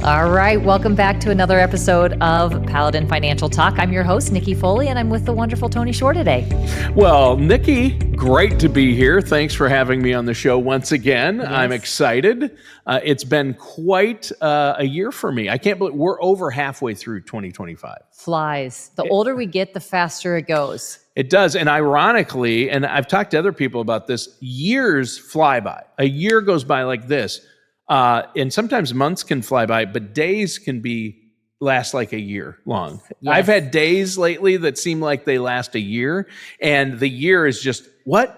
All right, welcome back to another episode of Paladin Financial Talk. I'm your host, Nikki Foley, and I'm with the wonderful Tony Shore today. Well, Nikki, great to be here. Thanks for having me on the show once again. Yes. I'm excited. It's been quite a year for me. I can't believe we're over halfway through 2025. Flies. The older we get, the faster it goes. It does. And ironically, and I've talked to other people about this, years fly by. A year goes by like this. And sometimes months can fly by, but days can last like a year long. Yes. I've had days lately that seem like they last a year, and the year is just, what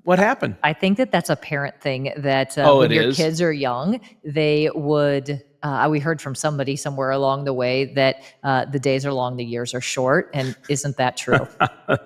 happened? I think that's a parent thing that when your kids are young, they would, we heard from somebody somewhere along the way that the days are long, the years are short. And isn't that true?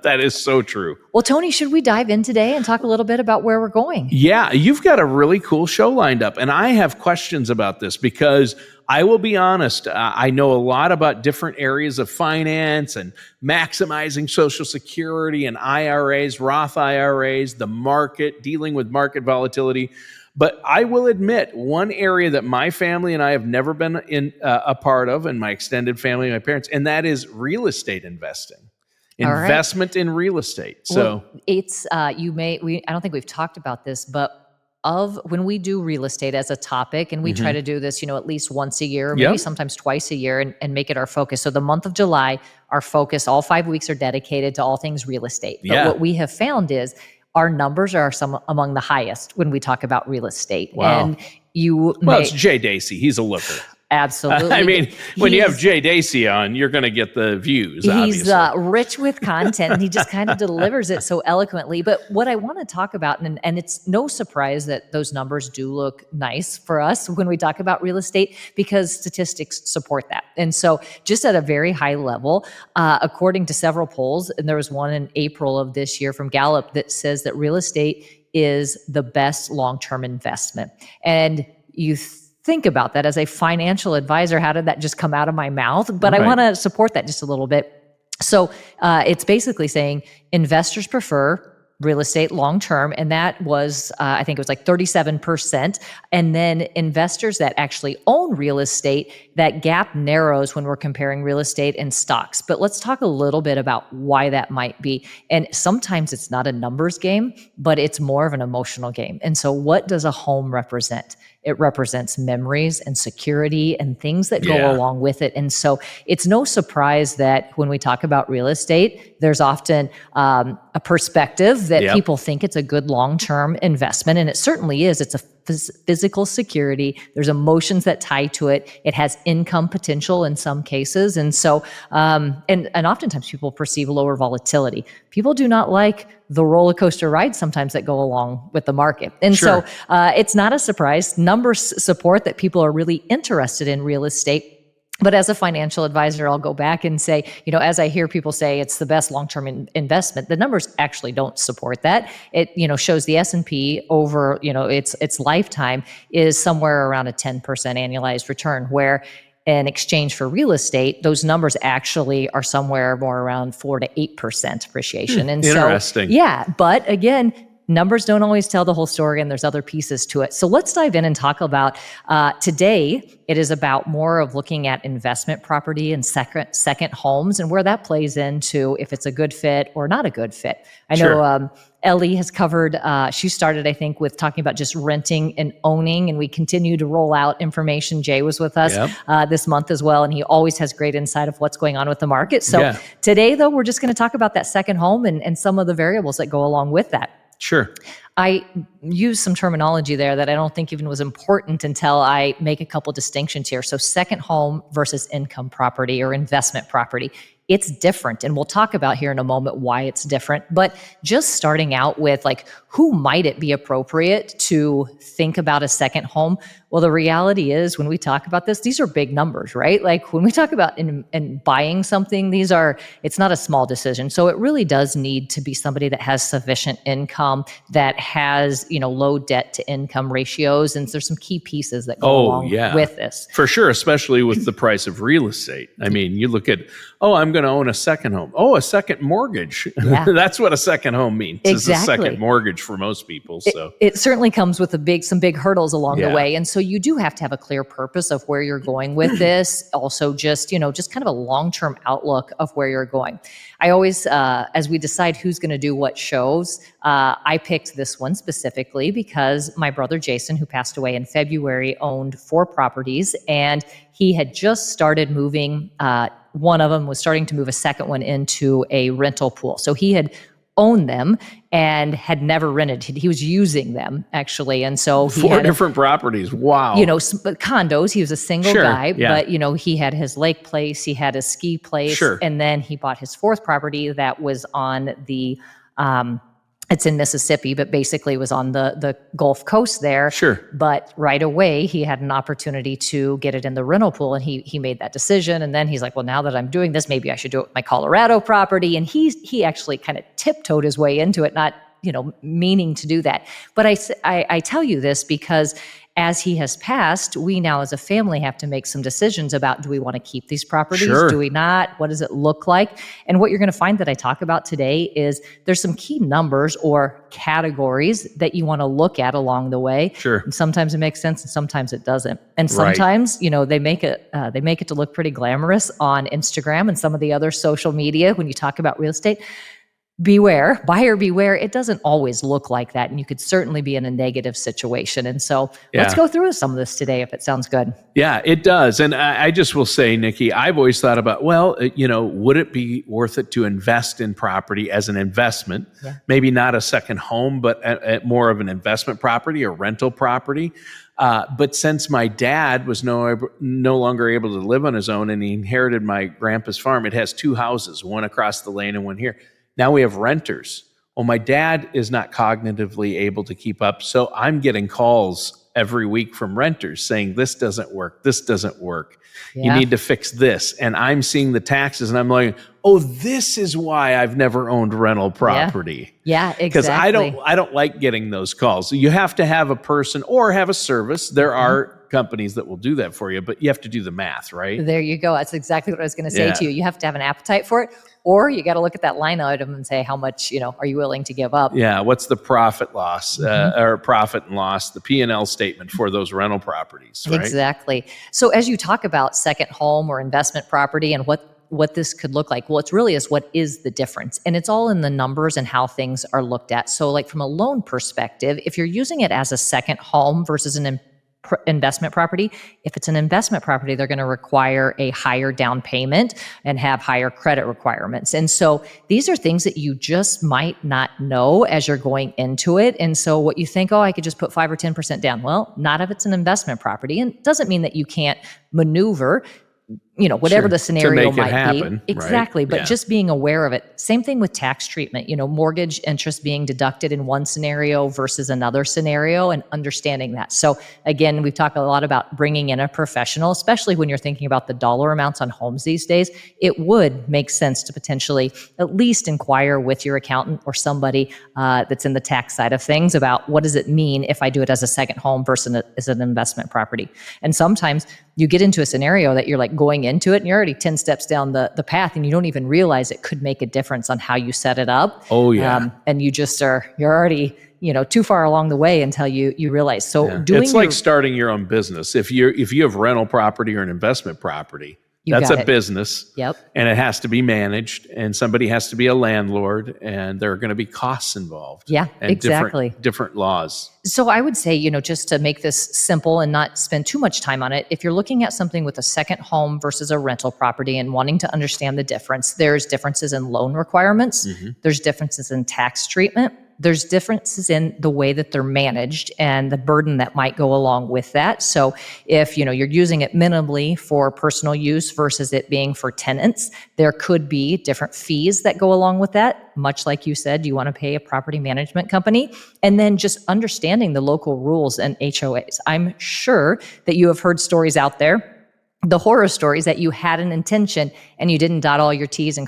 That is so true. Well, Tony, should we dive in today and talk a little bit about where we're going? Yeah, you've got a really cool show lined up. And I have questions about this because I will be honest, I know a lot about different areas of finance and maximizing Social Security and IRAs, Roth IRAs, the market, dealing with market volatility. But I will admit, one area that my family and I have never been a part of, and my extended family, my parents, and that is real estate investing. Investment in real estate. So it's I don't think we've talked about this, but when we do real estate as a topic, and we try to do this, at least once a year, maybe sometimes twice a year, and make it our focus. So the month of July, our focus, all 5 weeks are dedicated to all things real estate. But what we have found is our numbers are some among the highest when we talk about real estate. Wow. And it's Jay Dacey. He's a looker. Absolutely. I mean, when you have Jay Dacey on, you're going to get the views, He's obviously. rich with content, and he just kind of delivers it so eloquently. But what I want to talk about, and it's no surprise that those numbers do look nice for us when we talk about real estate, because statistics support that. And so just at a very high level, according to several polls, and there was one in April of this year from Gallup that says that real estate is the best long-term investment. And you think about that as a financial advisor. How did that just come out of my mouth? But I want to support that just a little bit. So it's basically saying investors prefer real estate long-term, and that was, I think it was like 37%. And then investors that actually own real estate, that gap narrows when we're comparing real estate and stocks. But let's talk a little bit about why that might be. And sometimes it's not a numbers game, but it's more of an emotional game. And so what does a home represent? It represents memories and security and things that go along with it. And so it's no surprise that when we talk about real estate, there's often a perspective that people think it's a good long-term investment. And it certainly is. It's a physical security. There's emotions that tie to it. It has income potential in some cases. And so, and oftentimes people perceive lower volatility. People do not like the roller coaster rides sometimes that go along with the market. And so it's not a surprise. Numbers support that people are really interested in real estate. But as a financial advisor, I'll go back and say, as I hear people say it's the best long-term investment, the numbers actually don't support that. It, shows the S&P over, its lifetime is somewhere around a 10% annualized return, where in exchange for real estate, those numbers actually are somewhere more around 4 to 8% appreciation. And interesting. But again, numbers don't always tell the whole story, and there's other pieces to it. So let's dive in and talk about, today, it is about more of looking at investment property and second homes, and where that plays into if it's a good fit or not a good fit. I know Ellie has covered, she started, I think, with talking about just renting and owning, and we continue to roll out information. Jay was with us this month as well, and he always has great insight of what's going on with the market. So today, though, we're just going to talk about that second home and some of the variables that go along with that. Sure. I use some terminology there that I don't think even was important until I make a couple distinctions here. So second home versus income property or investment property. It's different. And we'll talk about here in a moment why it's different. But just starting out with who might it be appropriate to think about a second home? Well, the reality is when we talk about this, these are big numbers, right? Like when we talk about in buying something, it's not a small decision. So it really does need to be somebody that has sufficient income, that has, low debt to income ratios. And there's some key pieces that go along with this. For sure, especially with the price of real estate. I mean, you look at, I'm going to own a second home. A second mortgage. Yeah. That's what a second home means. Exactly. It's a second mortgage for most people. So it certainly comes with some big hurdles along the way. And so so you do have to have a clear purpose of where you're going with this. Also, just kind of a long-term outlook of where you're going. I always, as we decide who's going to do what shows, I picked this one specifically because my brother Jason, who passed away in February, owned 4 properties, and he had just started moving. One of them was starting to move a second one into a rental pool. So he had owned them and had never rented. He was using them, actually. And so he 4 had different properties. Wow. condos. He was a single Sure, guy, yeah. but he had his lake place, he had his ski place, Sure. and then he bought his 4th property that was on the it's in Mississippi, but basically was on the Gulf Coast there. Sure. But right away, he had an opportunity to get it in the rental pool, and he made that decision. And then he's like, well, now that I'm doing this, maybe I should do it with my Colorado property. And he actually kind of tiptoed his way into it, not meaning to do that. But I tell you this because as he has passed, we now as a family have to make some decisions about, do we want to keep these properties? Sure. Do we not? What does it look like? And what you're going to find that I talk about today is there's some key numbers or categories that you want to look at along the way. Sure. And sometimes it makes sense and sometimes it doesn't. And Right. sometimes, they make it to look pretty glamorous on Instagram and some of the other social media when you talk about real estate. Beware, buyer beware. It doesn't always look like that. And you could certainly be in a negative situation. And so let's go through some of this today if it sounds good. Yeah, it does. And I just will say, Nikki, I've always thought about, would it be worth it to invest in property as an investment? Yeah. Maybe not a second home, but more of an investment property or rental property. But since my dad was no longer able to live on his own and he inherited my grandpa's farm, it has 2 houses, one across the lane and one here. Now we have renters. Well, my dad is not cognitively able to keep up, so I'm getting calls every week from renters saying, this doesn't work, this doesn't work. Yeah. You need to fix this. And I'm seeing the taxes and I'm like, oh, this is why I've never owned rental property. Yeah, exactly. Because I don't like getting those calls. You have to have a person or have a service. There are companies that will do that for you, but you have to do the math, right? There you go. That's exactly what I was going to say to you. You have to have an appetite for it, or you got to look at that line item and say, how much, are you willing to give up? Yeah. What's the profit loss or profit and loss, the P&L statement for those rental properties, right? Exactly. So as you talk about second home or investment property and what this could look like, well, it's really is what is the difference? And it's all in the numbers and how things are looked at. So like from a loan perspective, if you're using it as a second home versus an investment property, if it's an investment property, they're going to require a higher down payment and have higher credit requirements. And so these are things that you just might not know as you're going into it. And so what you think, I could just put 5 or 10% down. Well, not if it's an investment property. And it doesn't mean that you can't maneuver, whatever the scenario might happen, be. Exactly. Right? But just being aware of it. Same thing with tax treatment, mortgage interest being deducted in one scenario versus another scenario and understanding that. So again, we've talked a lot about bringing in a professional, especially when you're thinking about the dollar amounts on homes these days. It would make sense to potentially at least inquire with your accountant or somebody that's in the tax side of things about what does it mean if I do it as a second home versus as an investment property. And sometimes you get into a scenario that you're like going into it and you're already 10 steps down the path and you don't even realize it could make a difference on how you set it up. Oh yeah. And you're already, too far along the way until you realize. So it's like starting your own business. If you have rental property or an investment property, that's a business. Yep. And it has to be managed and somebody has to be a landlord and there are going to be costs involved. Yeah, and exactly. Different laws. So I would say, just to make this simple and not spend too much time on it, if you're looking at something with a second home versus a rental property and wanting to understand the difference, there's differences in loan requirements. Mm-hmm. There's differences in tax treatment. There's differences in the way that they're managed and the burden that might go along with that. So if you're using it minimally for personal use versus it being for tenants, there could be different fees that go along with that. Much like you said, you want to pay a property management company. And then just understanding the local rules and HOAs. I'm sure that you have heard stories out there, the horror stories that you had an intention and you didn't dot all your T's and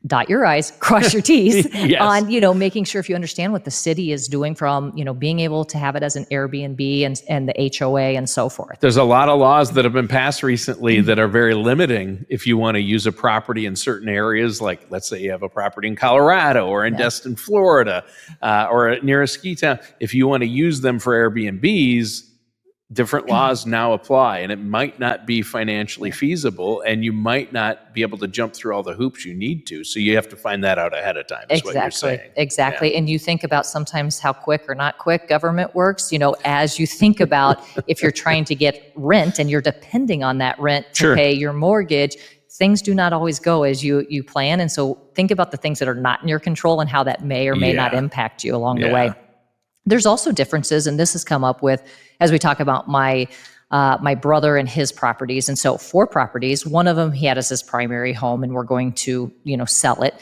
dot your I's, cross your T's yes. on, making sure if you understand what the city is doing from, being able to have it as an Airbnb and the HOA and so forth. There's a lot of laws that have been passed recently that are very limiting if you want to use a property in certain areas, like let's say you have a property in Colorado or in Destin, Florida, or near a ski town. If you want to use them for Airbnbs, different laws now apply, and it might not be financially feasible, and you might not be able to jump through all the hoops you need to. So you have to find that out ahead of time, is what you're saying. Exactly. And you think about sometimes how quick or not quick government works, as you think about if you're trying to get rent and you're depending on that rent to pay your mortgage, things do not always go as you plan. And so think about the things that are not in your control and how that may or may not impact you along the way. There's also differences, and this has come up with, as we talk about my brother and his properties. And so 4 properties, one of them he had as his primary home, and we're going to, sell it.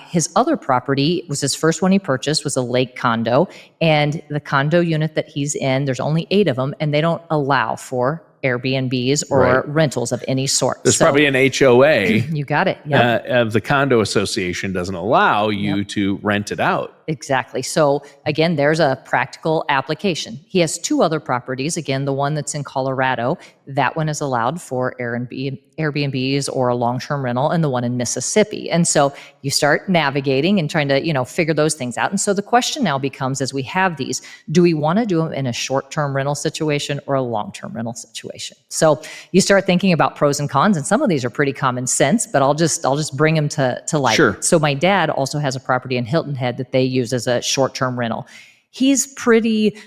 His other property was his first one he purchased, was a lake condo. And the condo unit that he's in, there's only 8 of them, and they don't allow for Airbnbs or rentals of any sort. There's probably an HOA. You got it. Of the condo association doesn't allow you to rent it out. Exactly. So again, there's a practical application. He has 2 other properties. Again, the one that's in Colorado, that one is allowed for Airbnbs or a long-term rental, and the one in Mississippi. And so you start navigating and trying to, figure those things out. And so the question now becomes, as we have these, do we want to do them in a short-term rental situation or a long-term rental situation? So you start thinking about pros and cons, and some of these are pretty common sense, but I'll just bring them to light. Sure. So my dad also has a property in Hilton Head that they use as a short-term rental. He's pretty,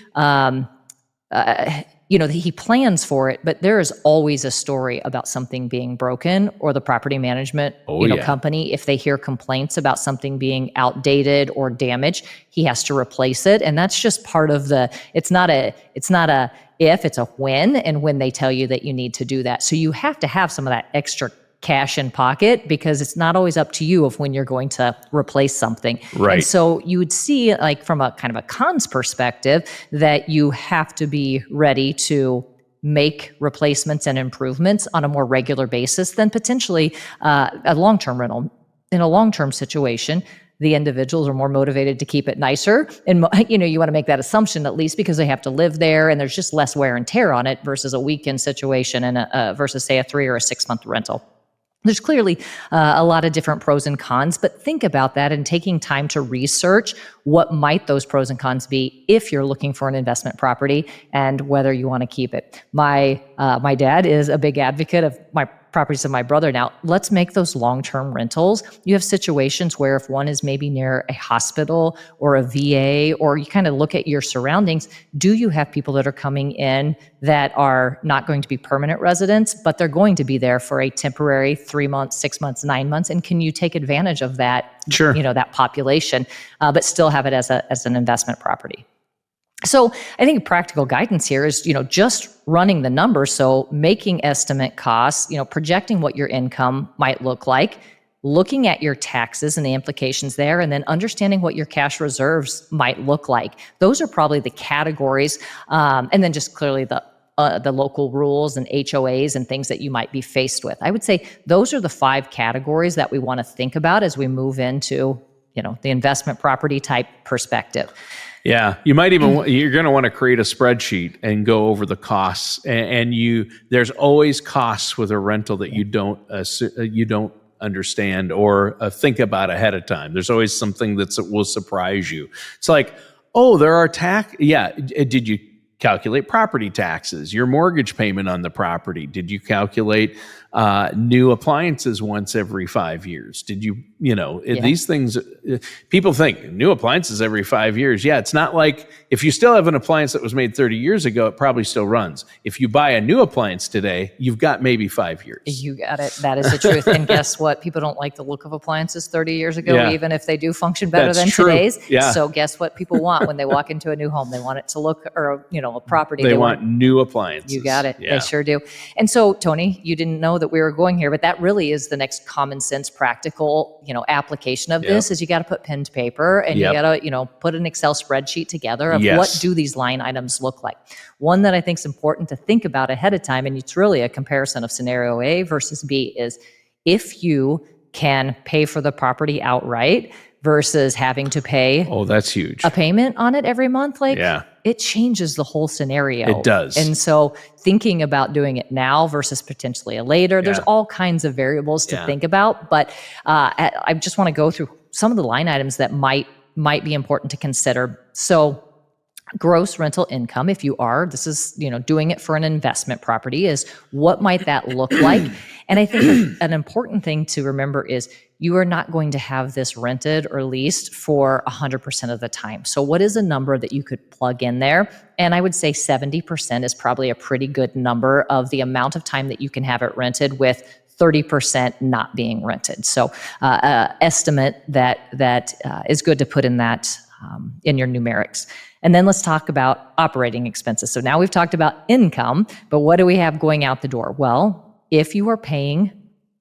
he plans for it, but there is always a story about something being broken, or the property management company, if they hear complaints about something being outdated or damaged, he has to replace it. And that's just part of it's not a if, it's a when, and when they tell you that you need to do that. So you have to have some of that extra cash in pocket, because it's not always up to you of when you're going to replace something. Right. And so you would see, like, from a kind of a cons perspective, that you have to be ready to make replacements and improvements on a more regular basis than potentially a long-term rental. In a long-term situation, the individuals are more motivated to keep it nicer. And, you want to make that assumption, at least, because they have to live there, and there's just less wear and tear on it versus a weekend situation and versus, say, a 3 or a 6 month rental. There's clearly a lot of different pros and cons, but think about that and taking time to research what might those pros and cons be if you're looking for an investment property and whether you want to keep it. My dad is a big advocate of my properties of my brother. Now, let's make those long-term rentals. You have situations where if one is maybe near a hospital or a VA, or you kind of look at your surroundings, do you have people that are coming in that are not going to be permanent residents, but they're going to be there for a temporary 3 months, 6 months, 9 months? And can you take advantage of that, that population, but still have it as an investment property? So I think practical guidance here is, just running the numbers. So making estimate costs, projecting what your income might look like, looking at your taxes and the implications there, and then understanding what your cash reserves might look like. Those are probably the categories. And then just clearly the local rules and HOAs and things that you might be faced with. I would say those are the 5 categories that we want to think about as we move into, the investment property type perspective. Yeah, you might even, you're going to want to create a spreadsheet and go over the costs. And there's always costs with a rental that you don't understand or think about ahead of time. There's always something that will surprise you. It's like, oh, there are did you calculate property taxes, your mortgage payment on the property? Did you calculate new appliances once every 5 years? Did you, these things, people think new appliances every 5 years. Yeah, it's not like if you still have an appliance that was made 30 years ago, it probably still runs. If you buy a new appliance today, you've got maybe 5 years. You got it. That is the truth. And guess what? People don't like the look of appliances 30 years ago, even if they do function better than today's. Yeah. So guess what people want when they walk into a new home? They want it to look, or, a property. They want new appliances. You got it. Yeah. They sure do. And so, Tony, you didn't know that we were going here, but that really is the next common sense, practical, application of this is you got to put pen to paper and you got to, put an Excel spreadsheet together of what do these line items look like. One that I think is important to think about ahead of time, and it's really a comparison of scenario A versus B, is if you can pay for the property outright versus having to pay that's huge, a payment on it every month, it changes the whole scenario. It does. And so thinking about doing it now versus potentially a later, there's all kinds of variables to think about. But I just want to go through some of the line items that might be important to consider. So gross rental income, if you are, this is, doing it for an investment property, is what might that look like? And I think an important thing to remember is you are not going to have this rented or leased for 100% of the time. So what is a number that you could plug in there? And I would say 70% is probably a pretty good number of the amount of time that you can have it rented, with 30% not being rented. So estimate that is good to put in that in your numerics. And then let's talk about operating expenses. So now we've talked about income, but what do we have going out the door? Well, if you are paying,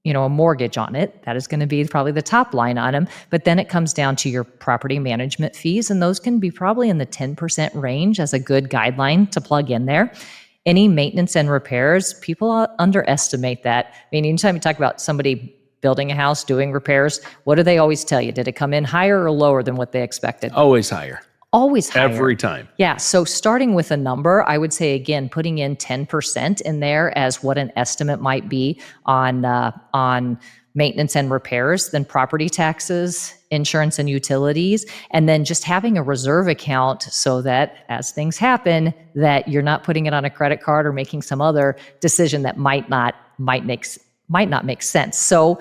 a mortgage on it, that is going to be probably the top line item. But then it comes down to your property management fees, and those can be probably in the 10% range as a good guideline to plug in there. Any maintenance and repairs, people underestimate that. I mean, anytime you talk about somebody building a house, doing repairs, what do they always tell you? Did it come in higher or lower than what they expected? Always higher. Always higher. Every time. Yeah. So starting with a number, I would say, again, putting in 10% in there as what an estimate might be on maintenance and repairs, then property taxes, insurance and utilities, and then just having a reserve account so that as things happen, that you're not putting it on a credit card or making some other decision that might not make sense. So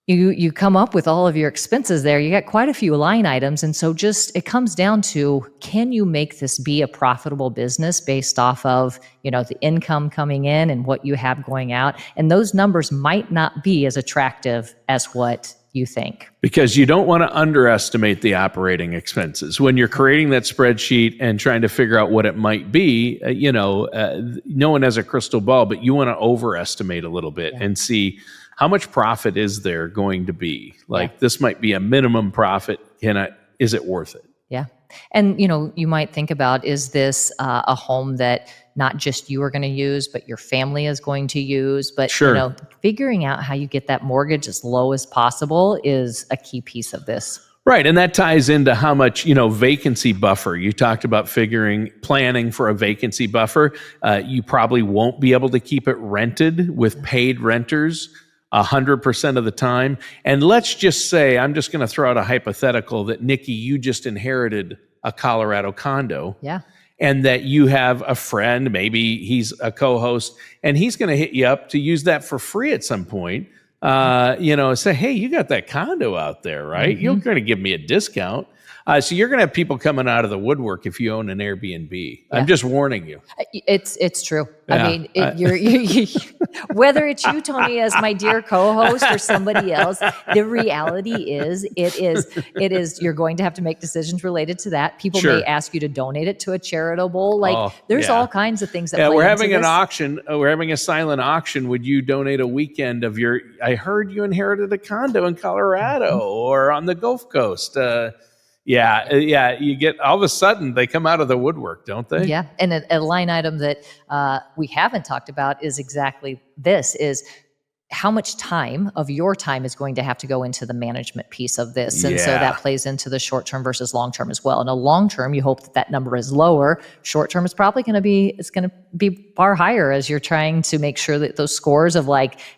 you come up with all of your expenses there. You got quite a few line items. And so it comes down to, can you make this be a profitable business based off of, the income coming in and what you have going out? And those numbers might not be as attractive as what you think. Because you don't want to underestimate the operating expenses. When you're creating that spreadsheet and trying to figure out what it might be, no one has a crystal ball, but you want to overestimate a little bit and see how much profit is there going to be. This might be a minimum profit. Is it worth it? Yeah. And, you might think about, is this a home that not just you are going to use, but your family is going to use? But, sure. Figuring out how you get that mortgage as low as possible is a key piece of this. Right. And that ties into how much, vacancy buffer. You talked about planning for a vacancy buffer. You probably won't be able to keep it rented with paid renters 100% of the time. And let's just say, I'm just going to throw out a hypothetical that, Nikki, you just inherited a Colorado condo. Yeah. And that you have a friend, maybe he's a co-host, and he's going to hit you up to use that for free at some point. Say, hey, you got that condo out there, right? Mm-hmm. You're going to give me a discount. So you're going to have people coming out of the woodwork if you own an Airbnb. Yeah. I'm just warning you. It's true. Yeah. I mean, you whether it's you, Tony, as my dear co-host, or somebody else, the reality is, it is. You're going to have to make decisions related to that. People sure. may ask you to donate it to a charitable. There's all kinds of things that. Yeah, play we're having into an auction. We're having a silent auction. Would you donate a weekend of your? I heard you inherited a condo in Colorado or on the Gulf Coast. Yeah. You get, all of a sudden they come out of the woodwork, don't they? Yeah. And a line item that we haven't talked about is exactly this: is how much time of your time is going to have to go into the management piece of this. And so that plays into the short term versus long term as well. In a long term, you hope that number is lower. Short term is probably going to be far higher, as you're trying to make sure that those scores of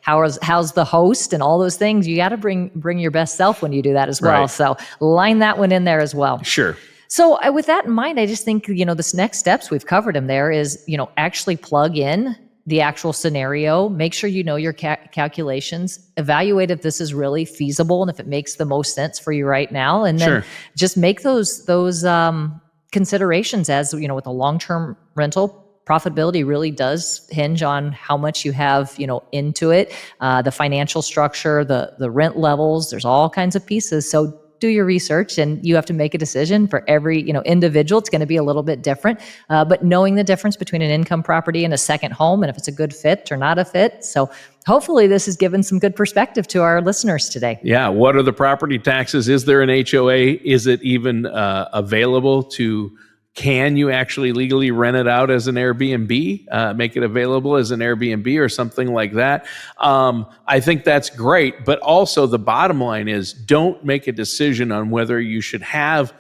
how's the host and all those things, you got to bring your best self when you do that as well. Right. So line that one in there as well. Sure. So with that in mind, I just think, this next steps, we've covered them there, is, actually plug in the actual scenario, make sure you know your calculations, evaluate if this is really feasible and if it makes the most sense for you right now. And then just make those considerations, as, with a long-term rental. Profitability really does hinge on how much you have, into it, the financial structure, the rent levels. There's all kinds of pieces. So do your research, and you have to make a decision for every, individual. It's going to be a little bit different, but knowing the difference between an income property and a second home, and if it's a good fit or not a fit. So hopefully this has given some good perspective to our listeners today. Yeah. What are the property taxes? Is there an HOA? Is it even available to? Can you actually legally rent it out as an Airbnb, make it available as an Airbnb or something like that? I think that's great. But also the bottom line is, don't make a decision on whether you should have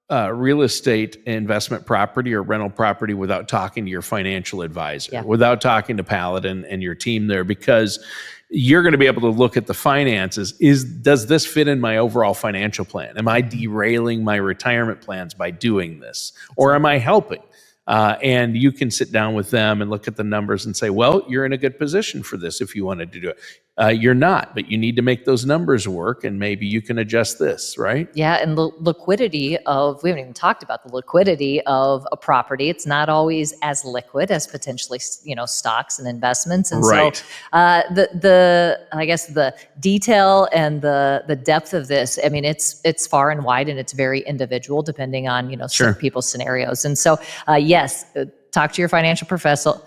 real estate investment property or rental property without talking to your financial advisor, without talking to Paladin and your team there, because you're going to be able to look at the finances. Does this fit in my overall financial plan? Am I derailing my retirement plans by doing this? Or am I helping? And you can sit down with them and look at the numbers and say, well, you're in a good position for this if you wanted to do it. You're not, but you need to make those numbers work, and maybe you can adjust this, right? Yeah, and the liquidity of, we haven't even talked about the liquidity of a property. It's not always as liquid as potentially, stocks and investments. And Right. so I guess the detail and the depth of this, I mean, it's far and wide, and it's very individual depending on, Sure. certain people's scenarios. And so, yes, talk to your financial professional.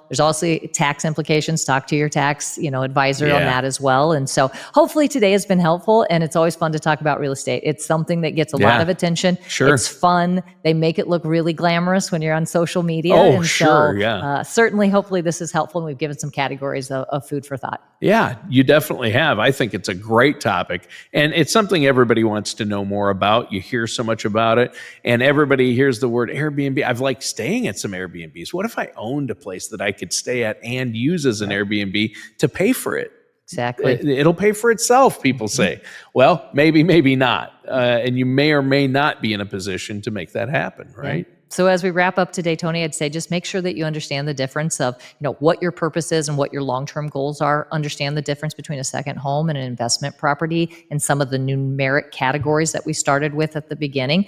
There's also tax implications. Talk to your tax, advisor on Yeah. that as well. And so hopefully today has been helpful, and it's always fun to talk about real estate. It's something that gets a lot of attention. Sure. It's fun. They make it look really glamorous when you're on social media. Oh, and sure, so, yeah. certainly, hopefully this is helpful, and we've given some categories of food for thought. Yeah, you definitely have. I think it's a great topic, and it's something everybody wants to know more about. You hear so much about it, and everybody hears the word Airbnb. I've liked staying at some Airbnbs. What if I owned a place that I could stay at and use as an Airbnb to pay for it? Exactly. It'll pay for itself, people say. Well, maybe not. And you may or may not be in a position to make that happen, right? Yeah. So as we wrap up today, Tony, I'd say just make sure that you understand the difference of, what your purpose is and what your long-term goals are. Understand the difference between a second home and an investment property and some of the numeric categories that we started with at the beginning.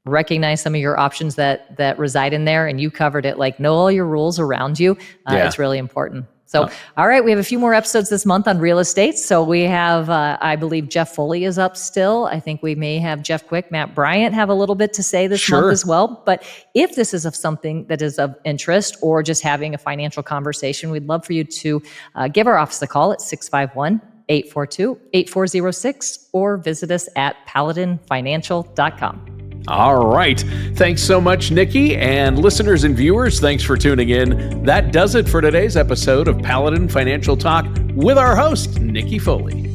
Recognize some of your options that reside in there, and you covered it. Like, know all your rules around you. It's really important. So, all right, we have a few more episodes this month on real estate. So we have, I believe Jeff Foley is up still. I think we may have Jeff Quick, Matt Bryant have a little bit to say this month as well. But if this is of something that is of interest, or just having a financial conversation, we'd love for you to give our office a call at 651-842-8406 or visit us at paladinfinancial.com. All right. Thanks so much, Nikki. And listeners and viewers, thanks for tuning in. That does it for today's episode of Paladin Financial Talk with our host, Nikki Foley.